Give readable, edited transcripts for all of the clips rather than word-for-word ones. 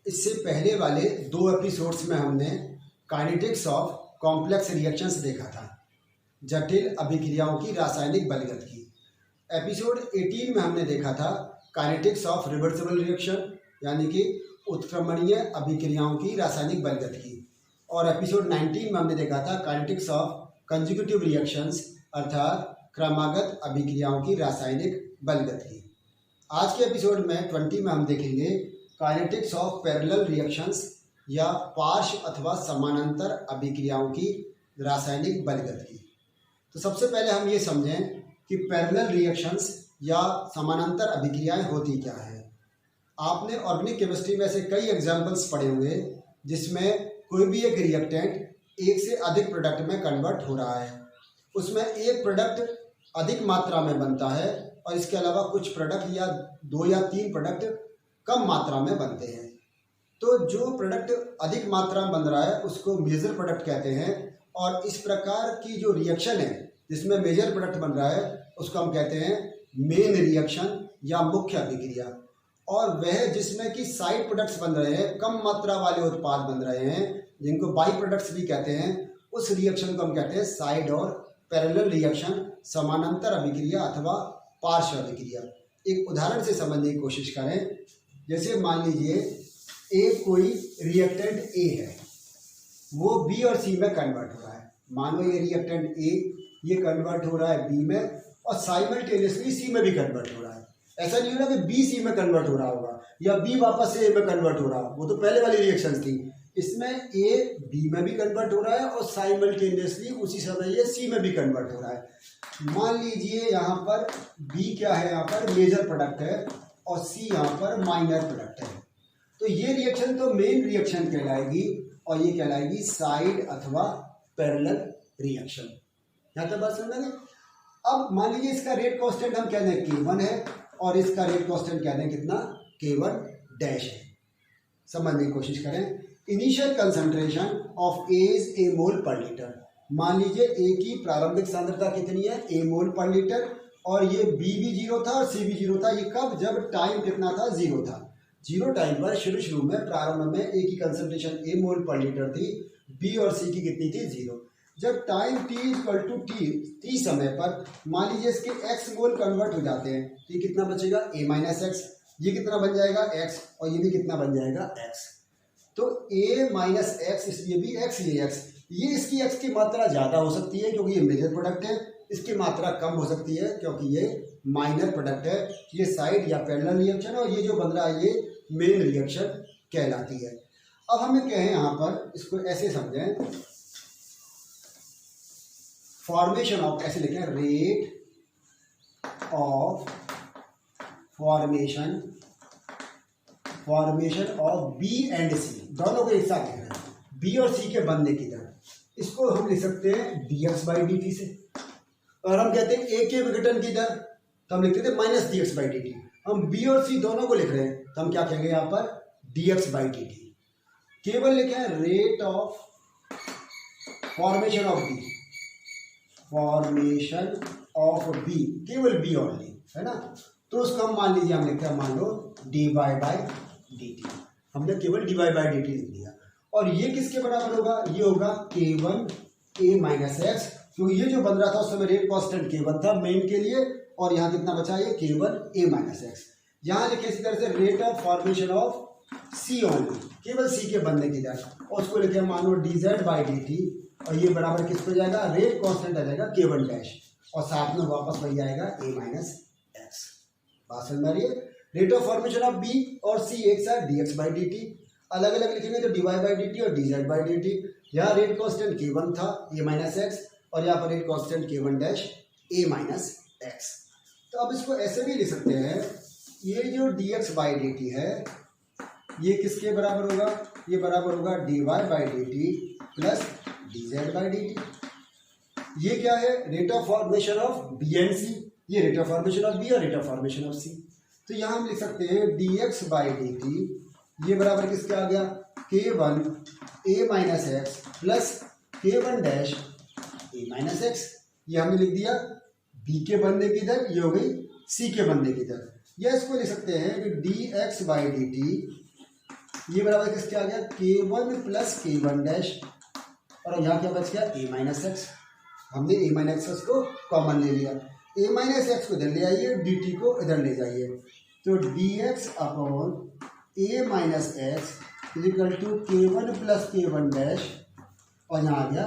इससे पहले वाले 2 एपिसोड्स में हमने काइनेटिक्स ऑफ कॉम्प्लेक्स रिएक्शंस देखा था, जटिल अभिक्रियाओं की रासायनिक बलगति। एपिसोड 18 में हमने देखा था काइनेटिक्स ऑफ रिवर्सिबल रिएक्शन, यानी कि उत्क्रमणीय अभिक्रियाओं की रासायनिक बलगति। और एपिसोड 19 में हमने देखा था काइनेटिक्स ऑफ कंजुगेटिव रिएक्शंस, अर्थात क्रमागत अभिक्रियाओं की रासायनिक बलगति। आज के एपिसोड में 20 में हम देखेंगे काइनेटिक्स ऑफ पैरेलल रिएक्शंस, या पार्श्व अथवा समानांतर अभिक्रियाओं की रासायनिक बलगति। तो सबसे पहले हम ये समझें कि पैरेलल रिएक्शंस या समानांतर अभिक्रियाएं होती क्या है। आपने ऑर्गेनिक केमिस्ट्री में से कई एग्जाम्पल्स पढ़े होंगे जिसमें कोई भी एक रिएक्टेंट एक से अधिक प्रोडक्ट में कन्वर्ट हो रहा है। उसमें एक प्रोडक्ट अधिक मात्रा में बनता है और इसके अलावा कुछ प्रोडक्ट या 2 या 3 प्रोडक्ट कम मात्रा में बनते हैं। तो जो प्रोडक्ट अधिक मात्रा में बन रहा है उसको मेजर प्रोडक्ट कहते हैं, और इस प्रकार की जो रिएक्शन है जिसमें मेजर प्रोडक्ट बन रहा है उसको हम कहते हैं मेन रिएक्शन या मुख्य अभिक्रिया। और वह जिसमें कि साइड प्रोडक्ट्स बन रहे हैं, कम मात्रा वाले उत्पाद बन रहे हैं, जिनको बाई प्रोडक्ट्स भी कहते हैं, उस रिएक्शन को हम कहते हैं साइड और पैरेलल रिएक्शन, समानांतर अभिक्रिया अथवा पार्श्व अभिक्रिया। एक उदाहरण से समझने की कोशिश करें। जैसे मान लीजिए एक कोई रिएक्टेंट ए है, वो बी और सी में कन्वर्ट हो रहा है। मानो ये रिएक्टेंट ए ये कन्वर्ट हो रहा है बी में और साइमल्टेनियसली सी में भी कन्वर्ट हो रहा है। ऐसा नहीं हो रहा कि बी सी में कन्वर्ट हो रहा होगा या बी वापस से ए में कन्वर्ट हो रहा, वो तो पहले वाली रिएक्शन थी। इसमें ए बी में भी कन्वर्ट हो रहा है और साइमल्टेनियसली उसी समय ये सी में भी कन्वर्ट हो रहा है। मान लीजिए यहाँ पर बी क्या है, यहाँ पर मेजर प्रोडक्ट है और सी यहाँ पर माइनर प्रोडक्ट है। तो ये रिएक्शन तो मेन रिएक्शन कहलाएगी और ये कहलाएगी साइड अथवा पैरेलल रिएक्शन। यहाँ तक बात समझ में? अब मान लीजिए इसका रेट कांस्टेंट हम कह दें K1 है और इसका रेट कांस्टेंट कह दें कितना, K1 डैश है। समझने की कोशिश करें। Initial concentration of A is A मोल पर लीटर। मान लीजिए A की प्रारंभिक सांद्रता कितनी है, A मोल पर लीटर, और ये B भी 0 था और C भी 0 था। ये कब, जब टाइम कितना था, 0 था। 0 टाइम पर शुरू में प्रारंभ में A की कंसंट्रेशन A मोल पर लीटर थी, B और C की कितनी थी, 0। जब time t equal to T समय पर मान लीजिए इसके x मोल कन्वर्ट हो जाते हैं, तो ये कितना बचेगा, a माइनस एक्स। ये कितना बन जाएगा, x, और ये भी कितना बन जाएगा, x। तो a माइनस एक्स, इसलिए भी x, ये x। ये इसकी x की मात्रा ज़्यादा हो सकती है क्योंकि ये मेजर प्रोडक्ट है, इसकी मात्रा कम हो सकती है क्योंकि ये माइनर प्रोडक्ट है। ये साइड या पैरेलल रिएक्शन है और ये जो बन रहा है ये मेन रिएक्शन कहलाती है। अब हमें कहें यहाँ पर, इसको ऐसे समझें, फॉर्मेशन ऑफ, ऐसे लिखें, rate of formation of B and C, दोनों को एक साथ लिख रहे हैं, बी और सी के बनने की दर। इसको हम लिख सकते हैं dx बाई dt से, और हम कहते हैं ए के विघटन की दर, तो हम लिखते थे माइनस dx बाई dt। हम बी और सी दोनों को लिख रहे हैं तो हम क्या कहेंगे यहाँ पर, dx बाई dt। केवल लिखे हैं rate of formation of B, formation of B, केवल बी ओनली, है ना। तो उसको हम मान लीजिए, हम लिखते हैं, मान लो dy बाई dt। हमने केवल dy बाई dt लिख दिया। और ये किसके बराबर होगा, ये होगा K1 a माइनस एक्स, क्योंकि ये जो बन रहा था उस समय रेट कांस्टेंट K1 था मेन के लिए, और यहाँ कितना बचा, ये K1 a माइनस एक्स। यहाँ लिखे इसी तरह से rate of formation of C only, केवल C के बनने की दर, और उसको लिखे मान लो dz बाई dt, और ये बराबर किस पे जाएगा, रेट कांस्टेंट आ जाएगा K1 डैश, और साथ में वापस वही आएगा a माइनस एक्स। बात समझ में आ रही है। Rate of formation of B और C एक साथ dx बाई dt, अलग अलग लिखेंगे तो dy बाई dt और dz बाई dt। यहाँ रेट कांस्टेंट K1 था a माइनस एक्स, और यहाँ पर rate constant K1 dash a minus x. तो अब इसको ऐसे भी लिख सकते हैं, ये जो dx बाई dt है ये किसके बराबर होगा, ये बराबर होगा dy by dt plus dz by dt। ये क्या है, rate of formation of B and C, ये rate of formation of B और rate of formation of C. तो यहाँ हम लिख सकते हैं dx बाई dt, ये बराबर किसके आ गया, K1 a minus x plus K1 dash a minus x. ये हमने लिख दिया b के बनने की दर, ये हो गई c के बनने की दर। या इसको लिख सकते हैं कि dx बाई dt ये बराबर किसके आ गया K1 प्लस K1 डैश, और यहाँ क्या बच गया a माइनस एक्स। हमने a माइनस एक्स को कॉमन ले लिया, a माइनस एक्स को इधर ले आइए, dt को इधर ले जाइए, तो dx upon a minus x is equal to K1 plus K1 dash, और यहाँ आ गया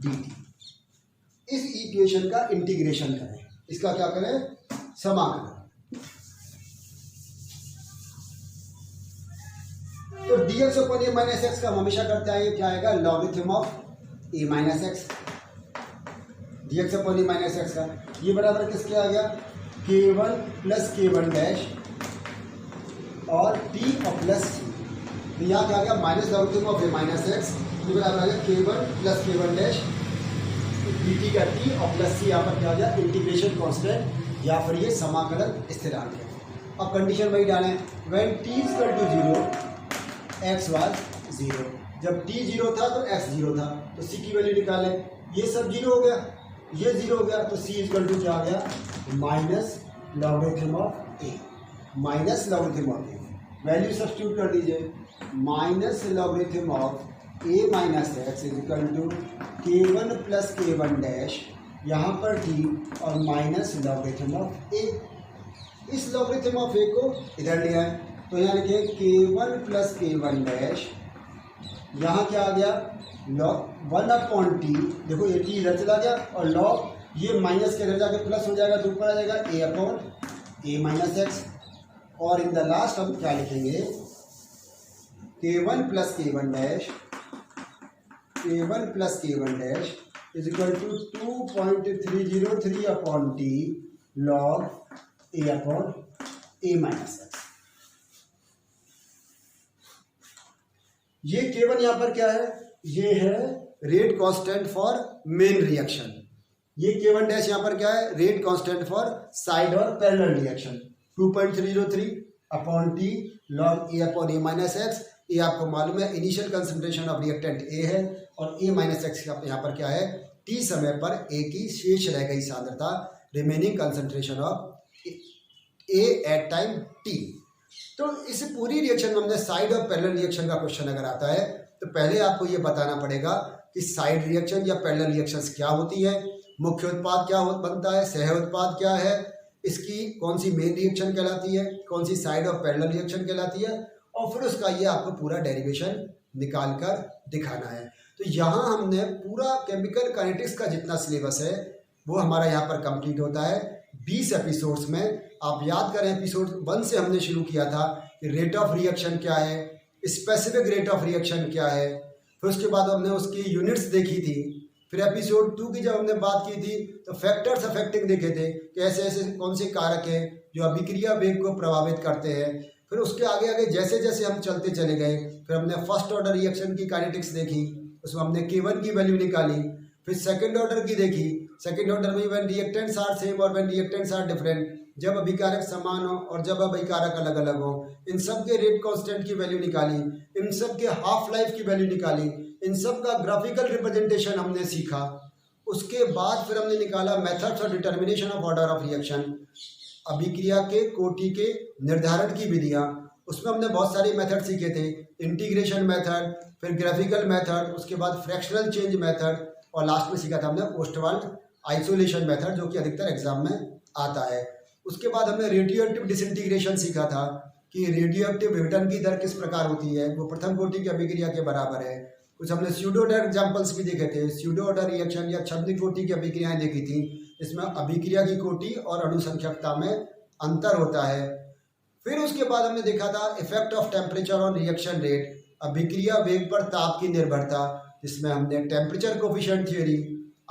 dt। इस इक्वेशन का इंटीग्रेशन करें, इसका क्या करें समाकलन। तो dx upon a minus x का हम हमेशा करते आए, क्या आएगा logarithm of a minus x, dx upon a minus x का। ये बराबर किसके आ गया K1 प्लस K1 डैश और t और प्लस c, तो यहाँ क्या आ गया minus logarithm of a minus x, ये बराबर आ गया K1 plus K1 dash dt का t और प्लस c, यहाँ पर क्या आ गया इंटीग्रेशन कांस्टेंट या फिर ये समाकलन स्थिरांक है। अब कंडीशन वही डालें, when t equal to 0 x was 0, जब t 0 था तो x 0 था, तो c की वैल्यू निकालें, ये सब 0 हो गया, ये 0 हो गया, तो c इक्वल टू क्या आ गया minus logarithm of a, minus logarithm of a, value substitute कर दीजिए, minus logarithm of a minus x is equal to K1 plus K1 dash, यहाँ पर t और माइनस लॉगरिथम ऑफ a। इस लॉगरिथम ऑफ a को इधर ले आए, तो यहाँ लिखिए K1 प्लस K1 डैश, यहाँ क्या आ गया लॉग 1 अपॉन टी, देखो ये टी इधर चला गया और लॉग ये माइनस के इधर जाके प्लस हो जाएगा, तो ऊपर आ जाएगा a upon a minus x, और इन द लास्ट हम क्या लिखेंगे K1 plus K1 dash, K1 plus K1 dash is equal to 2.303 upon T log a upon a minus x. ये K1 यहाँ पर क्या है, ये है rate constant for main reaction, ये K1 डैश यहाँ पर क्या है रेट कांस्टेंट फॉर साइड और parallel reaction, 2.303 upon T log a upon a minus x. ये आपको मालूम है initial concentration of reactant A है, और a माइनस एक्स यहाँ पर क्या है t समय पर A की शेष रह गई सांद्रता, remaining concentration of A at time t। तो इस पूरी रिएक्शन में हमने साइड और पैरेलल रिएक्शन का क्वेश्चन अगर आता है, तो पहले आपको ये बताना पड़ेगा कि साइड रिएक्शन या पैरेलल रिएक्शंस क्या होती है, मुख्य उत्पाद क्या बनता है, सह उत्पाद क्या है, इसकी कौन सी मेन रिएक्शन कहलाती है, कौन सी साइड और पैरेलल रिएक्शन कहलाती है, और फिर उसका ये आपको पूरा डेरिवेशन निकाल कर दिखाना है। तो यहाँ हमने पूरा केमिकल काइनेटिक्स का जितना सिलेबस है वो हमारा यहाँ पर कंप्लीट होता है 20 एपिसोड्स में। आप याद करें एपिसोड 1 से हमने शुरू किया था कि रेट ऑफ रिएक्शन क्या है, स्पेसिफिक रेट ऑफ रिएक्शन क्या है, फिर उसके बाद हमने उसकी यूनिट्स देखी थी, फिर एपिसोड 2 की जब हमने बात की थी तो फैक्टर्स अफेक्टिंग देखे थे कि ऐसे ऐसे कौन से कारक हैं जो अभिक्रिया वेग को प्रभावित करते हैं। फिर उसके आगे आगे जैसे जैसे हम चलते चले गए, फिर हमने फर्स्ट ऑर्डर रिएक्शन की काइनेटिक्स देखी, उसमें हमने K1 की वैल्यू निकाली, फिर सेकंड ऑर्डर की देखी, सेकंड ऑर्डर में व्हेन रिएक्टेंट्स आर सेम और व्हेन रिएक्टेंट्स आर डिफरेंट, जब अभिकारक समान हो और जब अभिकारक अलग अलग हो, इन सब के रेट कांस्टेंट की वैल्यू निकाली, इन सब के हाफ लाइफ की वैल्यू निकाली, इन सब का ग्राफिकल रिप्रेजेंटेशन हमने सीखा। उसके बाद फिर हमने निकाला मेथड्स और determination of order of reaction, अभिक्रिया के कोटि के निर्धारण की विधियाँ, उसमें हमने बहुत सारे मेथड सीखे थे, इंटीग्रेशन मेथड, फिर ग्राफिकल मेथड, उसके बाद फ्रैक्शनल चेंज मेथड, और लास्ट में सीखा था हमने पोस्टवाल्ट आइसोलेशन मेथड जो कि अधिकतर एग्जाम में आता है। उसके बाद हमने रेडियो एक्टिव डिसइंटीग्रेशन सीखा था कि रेडियो एक्टिव विघटन की दर किस प्रकार होती है, वो प्रथम कोटि की अभिक्रिया के बराबर है। कुछ हमने स्यूडो ऑर्डर एग्जाम्पल्स भी देखे थे, स्यूडो ऑर्डर रिएक्शन या छद्म कोटि की अभिक्रियाएं देखी थी, इसमें अभिक्रिया की कोटि और अणुसंख्यकता में अंतर होता है। फिर उसके बाद हमने देखा था effect of temperature on reaction rate, अभिक्रिया वेग पर ताप की निर्भरता, जिसमें हमने temperature coefficient theory,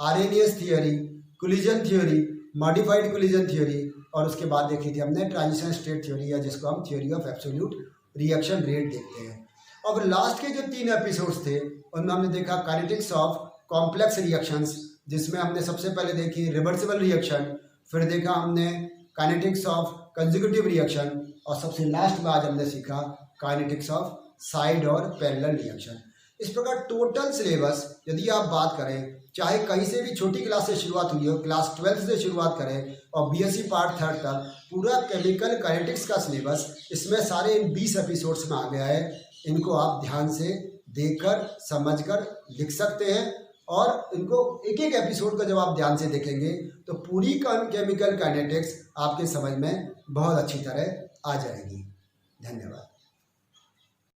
RNS theory, collision theory, modified collision theory, और उसके बाद देखी थी हमने ट्रांजिशन स्टेट थ्योरी या जिसको हम theory of absolute reaction rate देखते हैं। अब लास्ट के जो 3 एपिसोड्स थे उनमें हमने देखा काइनेटिक्स ऑफ कॉम्प्लेक्स रिएक्शंस, जिसमें हमने सबसे पहले देखी रिवर्सिबल रिएक्शन, फिर देखा हमने काइनेटिक्स ऑफ कंसेक्यूटिव रिएक्शन, और सबसे लास्ट में आज हमने सीखा काइनेटिक्स ऑफ साइड और पैरेलल रिएक्शन। इस प्रकार टोटल सिलेबस यदि आप बात करें, चाहे कहीं से भी छोटी क्लास से शुरुआत हुई हो, क्लास 12 से शुरुआत करें और बीएससी पार्ट 3 तक पूरा केमिकल काइनेटिक्स का सिलेबस इसमें सारे इन 20 एपिसोड्स में आ गया है। इनको आप ध्यान से देखकर समझकर लिख सकते हैं और इनको एक एक एपिसोड का जब आप ध्यान से देखेंगे तो पूरी केमिकल काइनेटिक्स आपके समझ में बहुत अच्छी तरह आ जाएगी। धन्यवाद।